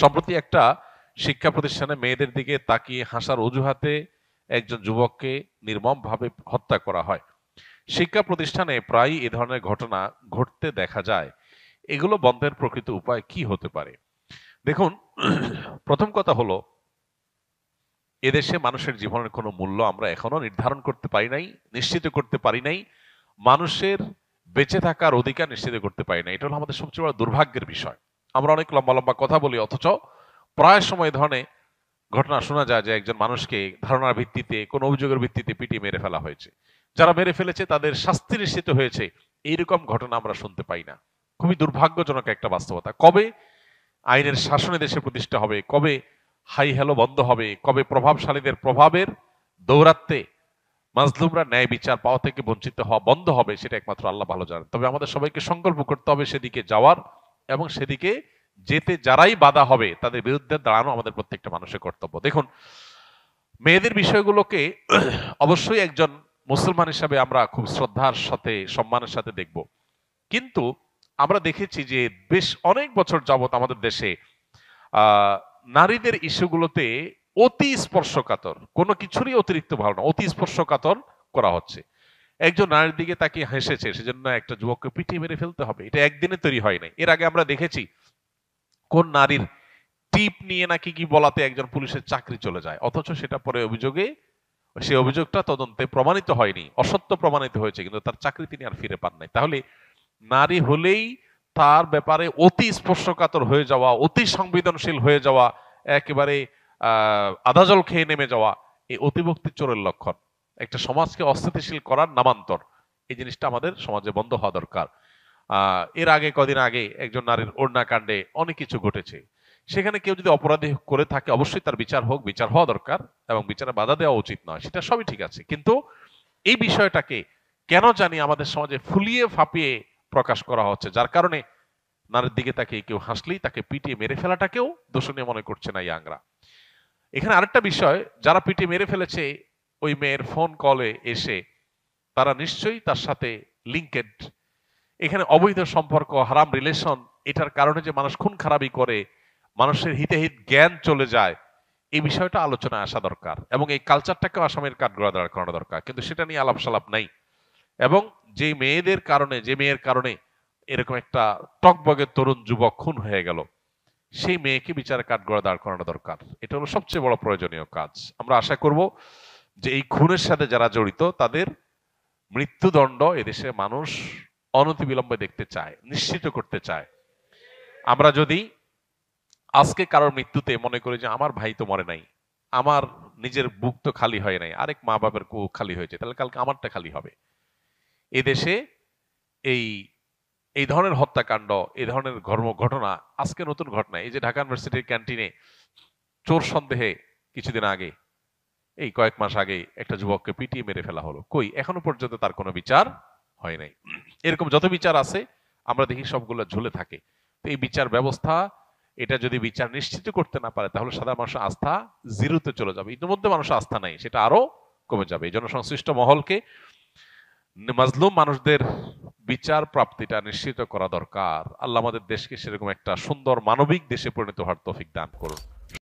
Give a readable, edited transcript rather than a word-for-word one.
সম্প্রতি একটা শিক্ষা প্রতিষ্ঠানে মেয়েদের দিকে তাকিয়ে হাসার অজুহাতে একজন যুবককে নির্মমভাবে হত্যা করা হয়। শিক্ষা প্রতিষ্ঠানে প্রায়ই এ ধরনের ঘটনা ঘটতে দেখা যায়। এগুলো বন্ধের প্রকৃত উপায় কি হতে পারে? দেখুন, প্রথম কথা হলো, এদেশে মানুষের জীবনের কোনো মূল্য আমরা এখনো নির্ধারণ করতে পারি নাই, নিশ্চিত করতে পারি নাই। মানুষের বেঁচে থাকার অধিকার নিশ্চিত করতে পারি না। এটা হলো আমাদের সবচেয়ে বড় দুর্ভাগ্যের বিষয়। আমরা অনেক লম্বা লম্বা কথা বলি, অথচ প্রায় সময় এ ধরনের ঘটনা শোনা যায় যে একজন মানুষকে ধারণার ভিত্তিতে, কোনো অভিযোগের ভিত্তিতে পিটিয়ে মেরে ফেলা হয়েছে। যারা মেরে ফেলেছে তাদের শাস্তি নিশ্চিত হয়েছে, এইরকম ঘটনা আমরা শুনতে পাই না। খুবই দুর্ভাগ্যজনক একটা বাস্তবতা। কবে আইনের শাসনে দেশে প্রতিষ্ঠা হবে, কবে হাই হ্যালো বন্ধ হবে, কবে প্রভাবশালীদের প্রভাবের দৌরাত্মে মাজলুমরা ন্যায় বিচার পাওয়া থেকে বঞ্চিত হওয়া বন্ধ হবে, সেটা একমাত্র আল্লাহ ভালো জানেন। তবে আমাদের সবাইকে সংকল্প করতে হবে সেদিকে যাওয়ার, এবং সেদিকে যেতে যারাই বাধা হবে তাদের বিরুদ্ধে দাঁড়ানো আমাদের প্রত্যেকটা মানুষের কর্তব্য। দেখুন, মেয়েদের বিষয়গুলোকে অবশ্যই একজন মুসলমান হিসাবে আমরা খুব শ্রদ্ধার সাথে, সম্মানের সাথে দেখব। কিন্তু আমরা দেখেছি যে বেশ অনেক বছর যাবত আমাদের দেশে আহ নারীদের ইস্যুগুলোতে অতি স্পর্শকাতর, কোনো কিছুরই অতিরিক্ত ভালো না, অতি স্পর্শকাতর করা হচ্ছে। একজন নারীর দিকে তাকে হেসেছে, সেজন্য একটা যুবককে পিটিয়ে মেরে ফেলতে হবে, এটা একদিনে তৈরি হয় নাই। এর আগে আমরা দেখেছি কোন নারীর টিপ নিয়ে নাকি কি বলাতে একজন পুলিশের চাকরি চলে যায়, অথচ সেটা পরে অভিযোগে, সে অভিযোগটা তদন্তে প্রমাণিত হয়নি, অসত্য প্রমাণিত হয়েছে, কিন্তু তার চাকরি তিনি আর ফিরে পান নাই। তাহলে নারী হলেই তার ব্যাপারে অতি স্পর্শকাতর হয়ে যাওয়া, অতি সংবেদনশীল হয়ে যাওয়া, একেবারে আদাজল খেয়ে নেমে যাওয়া, এই অতিভক্তি চোরের লক্ষণ। একটা সমাজকে অস্থিতিশীল করার নামান্তর। এই জিনিসটা আমাদের সমাজে বন্ধ হওয়া দরকার। এর আগে, কদিন আগে একজন নারীর ওড়না কাণ্ডে অনেক কিছু ঘটেছে। সেখানে কেউ যদি অপরাধী করে থাকে, অবশ্যই তার বিচার হোক, বিচার হওয়া দরকার, এবং বিচারে বাধা দেওয়া উচিত নয়, সেটা সবই ঠিক আছে। কিন্তু এই বিষয়টাকে কেন জানি আমাদের সমাজে ফুলিয়ে ফাঁপিয়ে প্রকাশ করা হচ্ছে, যার কারণে নারীর দিকে তাকে কেউ হাসলেই তাকে পিটিয়ে মেরে ফেলাটাকেও দোষণীয় মনে করছে না ইয়াংরা। এখানে আরেকটা বিষয়, যারা পিটিয়ে মেরে ফেলেছে ওই মেয়ের ফোন কলে এসে, তারা নিশ্চয়ই তার সাথে লিঙ্কেড। এখানে অবৈধ সম্পর্ক, হারাম রিলেশন, এটার কারণে যে মানুষ খুন খারাপি করে, মানুষের হিতে জ্ঞান চলে যায়, এই বিষয়টা আলোচনায় আসা দরকার, এবং এই কালচারটাকেও আসামের কাঠগড়া দাঁড় করানো দরকার। কিন্তু সেটা নিয়ে আলাপ সালাপ নাই। এবং যে মেয়েদের কারণে, যে মেয়ের কারণে এরকম একটা টকবগে তরুণ যুবক খুন হয়ে গেল, সেই মেয়েকে বিচারের কাঠগড়া দাঁড় করানো দরকার। এটা হলো সবচেয়ে বড় প্রয়োজনীয় কাজ। আমরা আশা করব যে এই খুনের সাথে যারা জড়িত তাদের মৃত্যুদণ্ড এদেশে মানুষ অনতিবিলম্বে দেখতে চায়, নিশ্চিত করতে চায়। আমরা যদি আজকে কারোর মৃত্যুতে মনে করি যে আমার ভাই তো মরে নাই, আমার নিজের বুক তো খালি হয় নাই, আরেক মা বাবার বুক খালি হয়েছে, তাহলে কালকে আমারটা খালি হবে। এদেশে এই এই ধরনের হত্যাকাণ্ড, এই ধরনের ঘটনা আজকে নতুন ঘটনা। এই যে ঢাকা ইউনিভার্সিটির ক্যান্টিনে চোর সন্দেহে কিছুদিন আগে, এই কয়েক মাস আগে একটা যুবককে পিটিয়ে মেরে ফেলা হলো, কই এখনো পর্যন্ত তার কোনো বিচার হয় নাই। এরকম যত বিচার আছে আমরা দেখি সবগুলো ঝুলে থাকে। তো এই বিচার ব্যবস্থা, এটা যদি বিচার নিশ্চিত করতে না পারে, তাহলে সাধারণ মানুষের আস্থা জিরোতে চলে যাবে। ইতিমধ্যে মানুষের আস্থা নাই, সেটা আরো কমে যাবে। এই জন্য সংশ্লিষ্ট মহলকে মাজলুম মানুষদের বিচার প্রাপ্তিটা নিশ্চিত করা দরকার। আল্লাহ আমাদের দেশকে সেরকম একটা সুন্দর মানবিক দেশে পরিণত হওয়ার তৌফিক দান করুন।